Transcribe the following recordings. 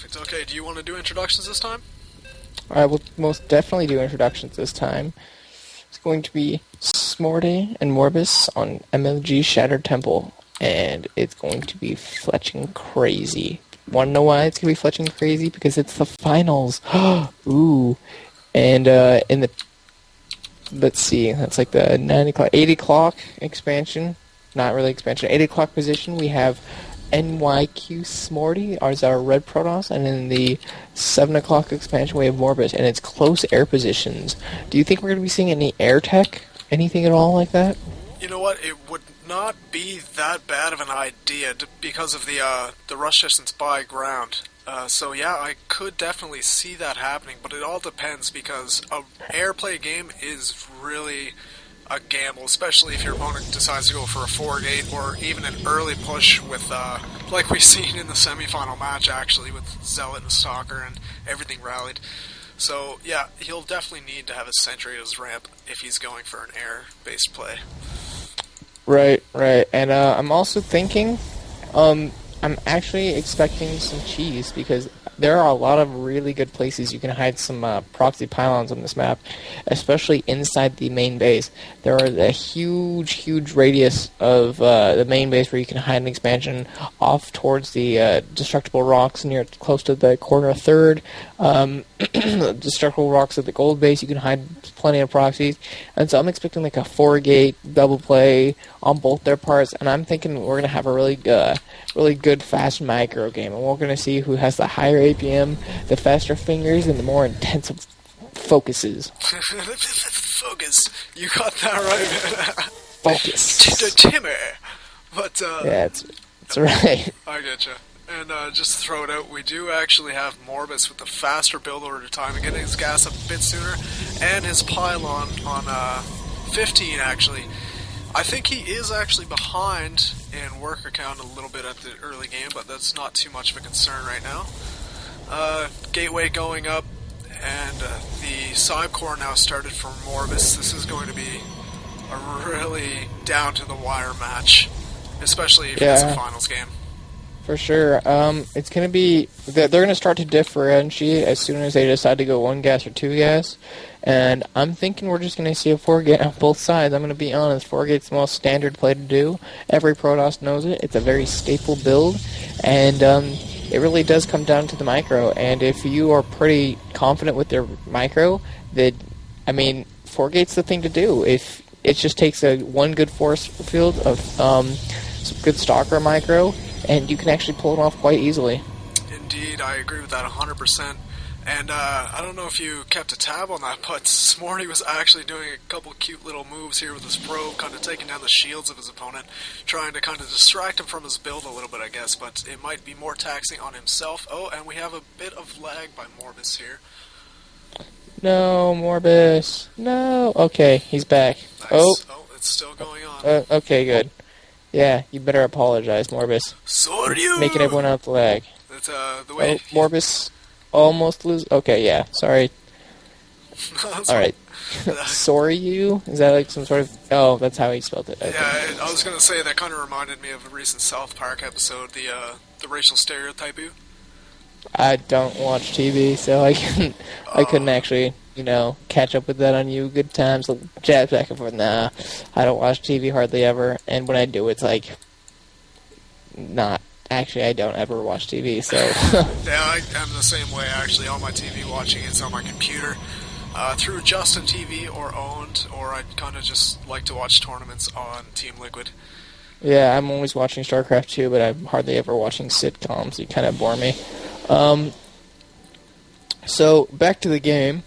Perfect. Okay, do you want to do introductions this time? I will most definitely do introductions this time. It's going to be Smorty and Morbis on MLG Shattered Temple, and it's going to be fletching crazy. Want to know why it's going to be fletching crazy? Because it's the finals. Ooh. And in the... Let's see, that's like the 9 o'clock, 8 o'clock expansion. Not really expansion. 8 o'clock position, we have nYqSmorty as our red Protoss, and in the 7 o'clock expansion we have Morbis, and it's close air positions. Do you think we're going to be seeing any air tech? Anything at all like that? You know what? It would not be that bad of an idea because of the rush distance by ground. So yeah, I could definitely see that happening, but it all depends because a airplay game is really a gamble, especially if your opponent decides to go for a 4-gate or even an early push with, like we've seen in the semifinal match actually with Zealot and Stalker and everything rallied. So yeah, he'll definitely need to have a sentry as ramp if he's going for an air-based play. Right. And I'm also thinking, I'm actually expecting some cheese because there are a lot of really good places you can hide some proxy pylons on this map, especially inside the main base. There are a huge radius of the main base where you can hide an expansion off towards the destructible rocks near close to the corner of third. Destructible rocks at the gold base, you can hide plenty of proxies. And so I'm expecting like a 4-gate double play on both their parts, and I'm thinking we're going to have a really good fast micro game, and we're going to see who has the higher APM, the faster fingers, and the more intensive focuses. Focus. You got that right. Focus. Timmy. But, yeah, it's right. I getcha. And just to throw it out, we do actually have Morbis with the faster build order time and getting his gas up a bit sooner, and his pylon on 15 actually. I think he is actually behind in worker count a little bit at the early game, but that's not too much of a concern right now. Gateway going up, and the side core now started for Morbis. This is going to be a really down-to-the-wire match, especially if it's a finals game. For sure. It's going to be... They're going to start to differentiate as soon as they decide to go 1 gas or 2 gas. And I'm thinking we're just going to see a 4-gate on both sides. I'm going to be honest. 4-gate's the most standard play to do. Every Protoss knows it. It's a very staple build. And it really does come down to the micro. And if you are pretty confident with their micro, then, 4-gate's the thing to do. If it just takes one good force field of some good Stalker micro, and you can actually pull it off quite easily. Indeed, I agree with that 100%. And I don't know if you kept a tab on that, but Smorty was actually doing a couple cute little moves here with his probe, kind of taking down the shields of his opponent, trying to kind of distract him from his build a little bit, I guess, but it might be more taxing on himself. Oh, and we have a bit of lag by Morbis here. No, Morbis. No. Okay, he's back. Nice. Oh, it's still going on. Okay, good. Yeah, you better apologize, Morbis. Sorry. Making everyone out the lag. That's the way. Oh, Morbis almost lose. Okay, yeah. Sorry. All right. Sorry, you. Is that like some sort of? Oh, that's how he spelled it. Okay. Yeah, I was gonna say that kind of reminded me of a recent South Park episode, the racial stereotype. I don't watch TV, so I couldn't actually, catch up with that on you. Good times, jabs back and forth. Nah, I don't watch TV hardly ever, and when I do, it's like not. Actually, I don't ever watch TV, so. Yeah, I am the same way. Actually, all my TV watching is on my computer through Justin TV or owned, or I kind of just like to watch tournaments on Team Liquid. Yeah, I'm always watching StarCraft 2, but I'm hardly ever watching sitcoms. You kind of bore me. So, back to the game.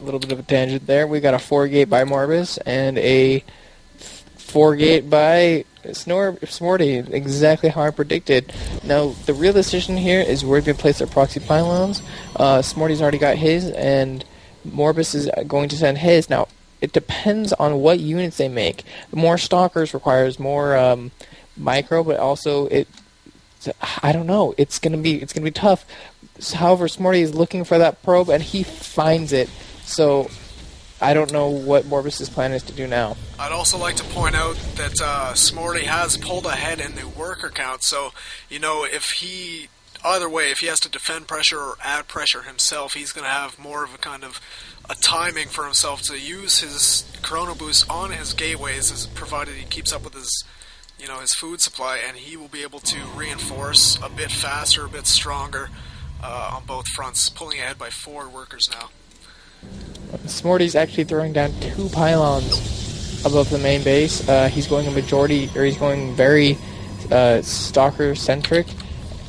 A little bit of a tangent there. We got a 4-gate by Morbis and a 4-gate by Smorty. Exactly how I predicted. Now, the real decision here is where to place their proxy pylons. Smorty's already got his, and Morbis is going to send his. Now, it depends on what units they make. More Stalkers requires more micro, but also I don't know. It's gonna be tough. However, Smorty is looking for that probe, and he finds it. So I don't know what Morbis' plan is to do now. I'd also like to point out that Smorty has pulled ahead in the worker count. So if he either way, if he has to defend pressure or add pressure himself, he's going to have more of a kind of a timing for himself to use his Chrono Boost on his gateways, as provided he keeps up with his, his food supply, and he will be able to reinforce a bit faster, a bit stronger on both fronts, pulling ahead by 4 workers now. Smorty's actually throwing down 2 pylons above the main base. He's going he's going very stalker-centric.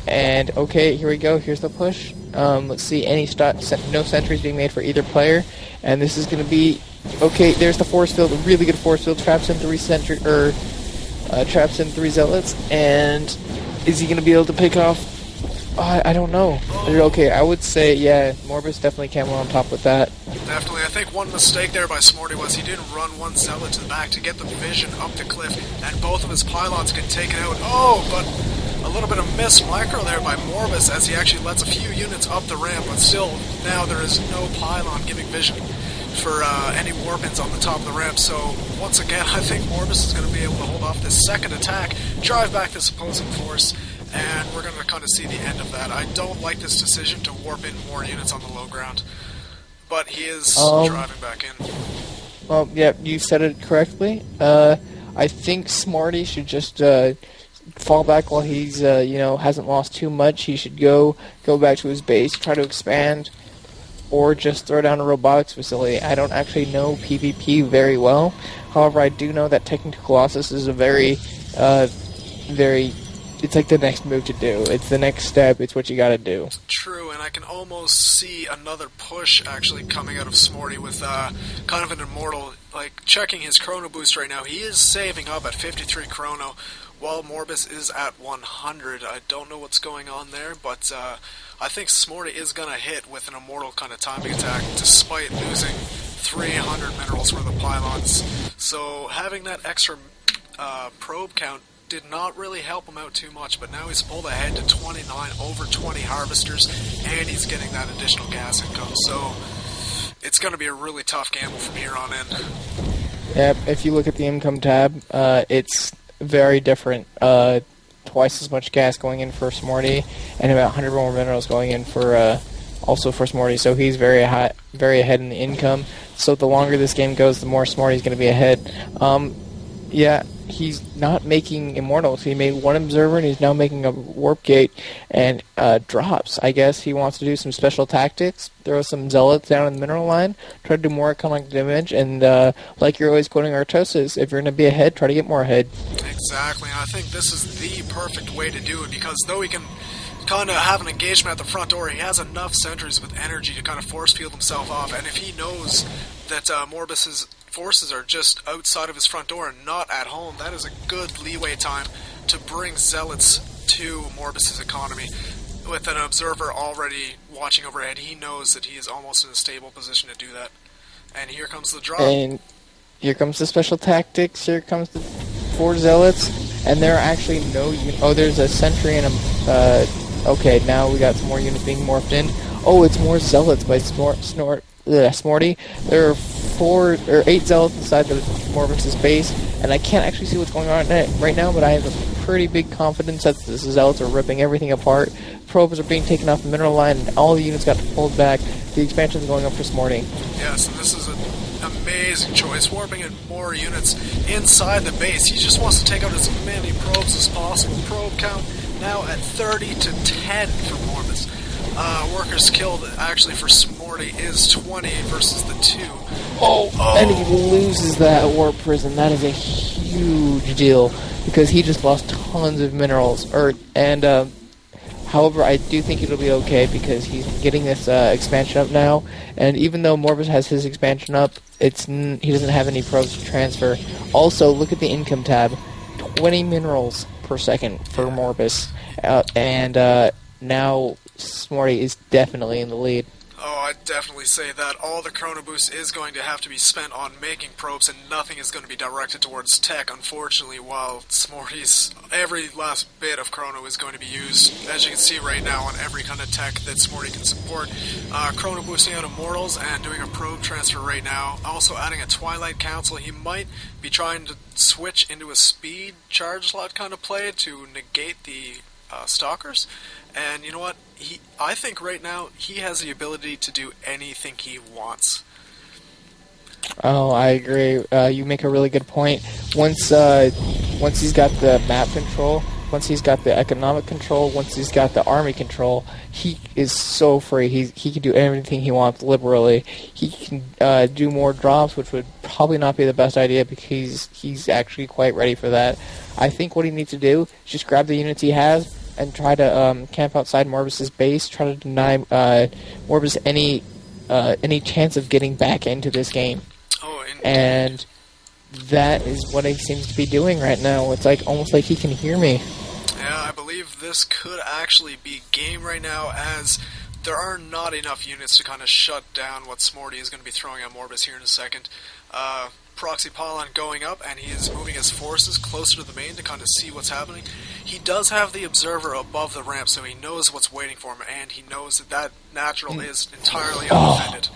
And okay, here we go. Here's the push. Let's see, no sentries being made for either player. And this is going to be okay. There's the force field, a really good force field. Traps in 3 zealots. And is he going to be able to pick off? I don't know. Okay, I would say, yeah, Morbis definitely came on top with that. Definitely. I think one mistake there by Smorty was he didn't run 1 zealot to the back to get the vision up the cliff, and both of his pylons get taken out. Oh, but a little bit of miss micro there by Morbis as he actually lets a few units up the ramp, but still, now there is no pylon giving vision for any warpins on the top of the ramp. So, once again, I think Morbis is going to be able to hold off this second attack, drive back this opposing force, and we're going to kind of see the end of that. I don't like this decision to warp in more units on the low ground, but he is driving back in. Well, yeah, you said it correctly. I think Smarty should just fall back while he's, hasn't lost too much. He should go back to his base, try to expand, or just throw down a robotics facility. I don't actually know PvP very well. However, I do know that Technical Colossus is a very it's like the next move to do. It's the next step. It's what you gotta do. True, and I can almost see another push actually coming out of Smorty with kind of an immortal, like checking his chrono boost right now. He is saving up at 53 chrono, while Morbis is at 100. I don't know what's going on there, but I think Smorty is gonna hit with an immortal kind of timing attack, despite losing 300 minerals worth of pylons. So having that extra probe count did not really help him out too much, but now he's pulled ahead to 29, over 20 harvesters, and he's getting that additional gas income. So it's going to be a really tough gamble from here on in. Yep, if you look at the income tab, it's very different. Twice as much gas going in for Smorty, and about 100 more minerals going in for also for Smorty. So he's very ahead in the income. So the longer this game goes, the more Smorty's going to be ahead. Yeah, he's not making immortals. He made 1 observer, and he's now making a warp gate and drops. I guess he wants to do some special tactics, throw some zealots down in the mineral line, try to do more economic damage, and like you're always quoting Artosis, if you're going to be ahead, try to get more ahead. Exactly, and I think this is the perfect way to do it, because though he can kind of have an engagement at the front door, he has enough sentries with energy to kind of force field himself off, and if he knows that Morbis's forces are just outside of his front door and not at home, that is a good leeway time to bring zealots to Morbis's economy. With an observer already watching overhead, he knows that he is almost in a stable position to do that. And here comes the drop. And here comes the special tactics, here comes the 4 zealots, and there are actually no there's a sentry and a okay, now we got some more units being morphed in. Oh, it's more zealots by Smorty. There are 8 zealots inside the Morbis' base, and I can't actually see what's going on right now, but I have a pretty big confidence that the zealots are ripping everything apart. Probes are being taken off the mineral line, and all the units got pulled back. The expansion is going up for Smorty. Yes, and this is an amazing choice, warping in more units inside the base. He just wants to take out as many probes as possible. Probe count now at 30 to 10 for Morbis. Workers killed, actually, for Smorty is 20 versus the 2. And he loses that warp prison. That is a huge deal, because he just lost tons of minerals. However, I do think it'll be okay, because he's getting this expansion up now, and even though Morbis has his expansion up, he doesn't have any probes to transfer. Also, look at the income tab. 20 minerals per second for Morbis. Now Smorty is definitely in the lead. Oh, I'd definitely say that all the Chrono Boost is going to have to be spent on making probes, and nothing is going to be directed towards tech, unfortunately, while Smorty's every last bit of Chrono is going to be used, as you can see right now, on every kind of tech that Smorty can support. Chrono boosting out Immortals and doing a probe transfer right now, also adding a Twilight Council. He might be trying to switch into a speed charge slot kind of play to negate the Stalkers, And you know what? I think right now he has the ability to do anything he wants. Oh, I agree. You make a really good point. Once he's got the map control, once he's got the economic control, once he's got the army control, he is so free. He can do everything he wants liberally. He can do more drops, which would probably not be the best idea because he's actually quite ready for that. I think what he needs to do is just grab the units he has and try to camp outside Morbis' base, try to deny Morbis any chance of getting back into this game. Oh, indeed. And that is what he seems to be doing right now. It's like almost like he can hear me. Yeah, I believe this could actually be game right now, as there are not enough units to kind of shut down what nYqSmorty is going to be throwing at Morbis here in a second. Proxy pylon going up, and he is moving his forces closer to the main to kind of see what's happening. He does have the observer above the ramp, so he knows what's waiting for him, and he knows that natural is entirely undefended.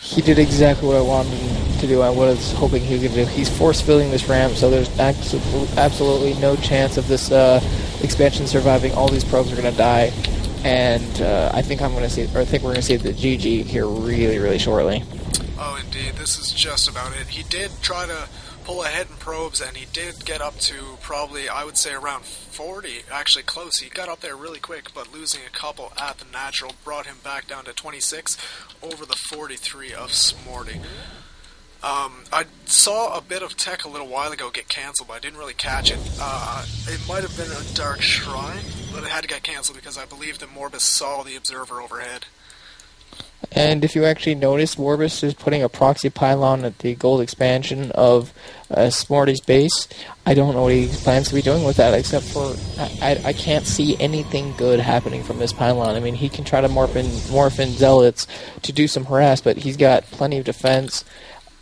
He did exactly what I wanted him to do. I was hoping he was going to do. He's force-filling this ramp, so there's absolutely no chance of this expansion surviving. All these probes are going to die, and I think we're going to see the GG here really, really shortly. Oh, indeed. This is just about it. He did try to pull ahead in probes, and he did get up to probably, I would say, around 40. Actually, close. He got up there really quick, but losing a couple at the natural brought him back down to 26 over the 43 of nYqSmorty. I saw a bit of tech a little while ago get cancelled, but I didn't really catch it. It might have been a Dark Shrine, but it had to get cancelled because I believe that Morbis saw the observer overhead. And if you actually notice, Morbis is putting a proxy pylon at the gold expansion of nYqSmorty's base. I don't know what he plans to be doing with that, except for I can't see anything good happening from this pylon. I mean, he can try to morph in zealots to do some harass, but he's got plenty of defense.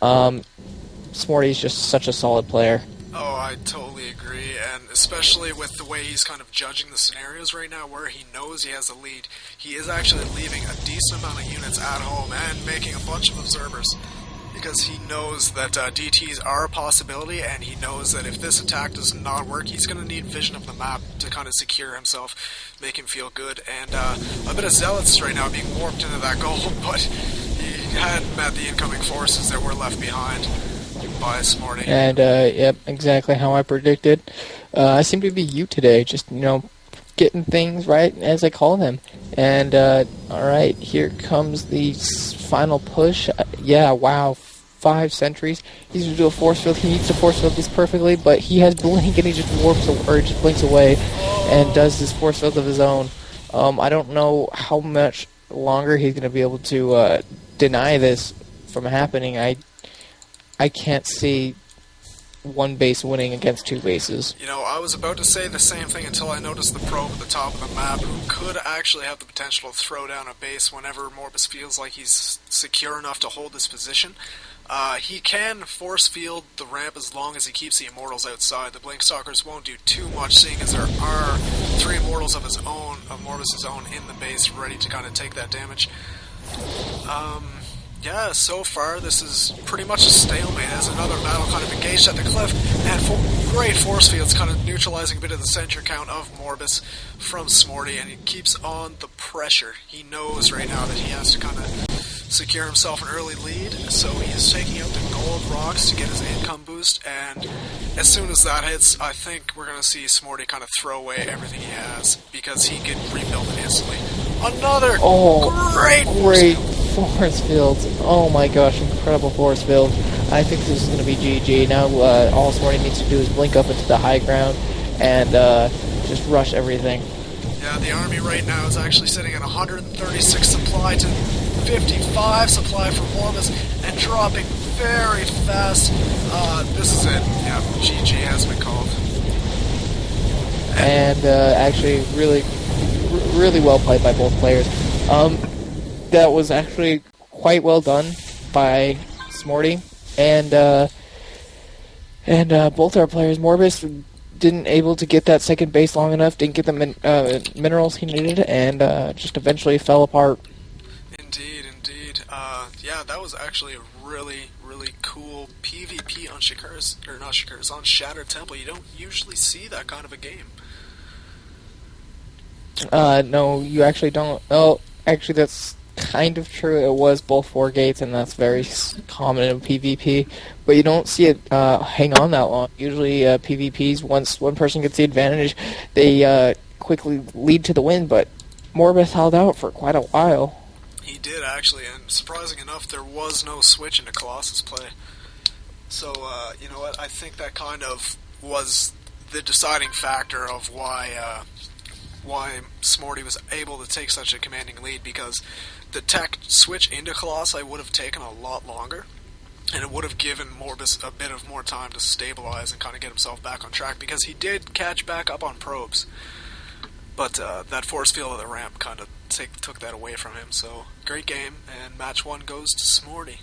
nYqSmorty's just such a solid player. Oh, I totally agree, and especially with the way he's kind of judging the scenarios right now, where he knows he has a lead, he is actually leaving a decent amount of units at home and making a bunch of observers, because he knows that DTs are a possibility, and he knows that if this attack does not work, he's going to need vision of the map to kind of secure himself, make him feel good, and a bit of zealots right now being warped into that goal, but he hadn't met the incoming forces that were left behind by nYqSmorty. And, yep, exactly how I predicted. I seem to be you today, just, getting things right as I call them. And, alright, here comes the final push. Yeah, wow, 5 sentries. He's going to do a force field. He needs to force field this perfectly, but he has blink, and he just just blinks away and does this force field of his own. I don't know how much longer he's going to be able to deny this from happening. I can't see one base winning against 2 bases. I was about to say the same thing until I noticed the probe at the top of the map, who could actually have the potential to throw down a base whenever Morbis feels like he's secure enough to hold this position. He can force field the ramp as long as he keeps the Immortals outside. The Blinkstalkers won't do too much, seeing as there are 3 Immortals of Morbis' own in the base, ready to kind of take that damage. Yeah, so far this is pretty much a stalemate as another battle kind of engaged at the cliff, and great force fields kind of neutralizing a bit of the sentry count of Morbis from nYqSmorty, and he keeps on the pressure. He knows right now that he has to kind of secure himself an early lead, so he is taking out the gold rocks to get his income boost, and as soon as that hits, I think we're going to see nYqSmorty kind of throw away everything he has, because he can rebuild it instantly. Another great force field. Oh my gosh, incredible force field. I think this is going to be GG. Now all nYqSmorty needs to do is blink up into the high ground and just rush everything. Yeah, the army right now is actually sitting at 136 supply to 55 supply for Morbis, and dropping very fast. This is it. Yeah, GG has been called. And actually, really well played by both players. That was actually quite well done by nYqSmorty, and both our players. Morbis didn't able to get that second base long enough, didn't get the minerals he needed, and just eventually fell apart. Indeed. Yeah, that was actually a really cool PvP on on Shattered Temple. You don't usually see that kind of a game. No, you actually don't. Oh, actually, that's kind of true. It was both 4 gates, and that's very common in PvP. But you don't see it hang on that long. Usually, PvPs, once one person gets the advantage, they quickly lead to the win. But Morbis held out for quite a while. He did, actually, and surprising enough, there was no switch into Colossus play. So, you know what, I think that kind of was the deciding factor of why Smorty was able to take such a commanding lead, because the tech switch into Colossi would have taken a lot longer, and it would have given Morbis a bit of more time to stabilize and kind of get himself back on track, because he did catch back up on probes. But that force field of the ramp kind of took that away from him. So, great game, and match 1 goes to Smorty.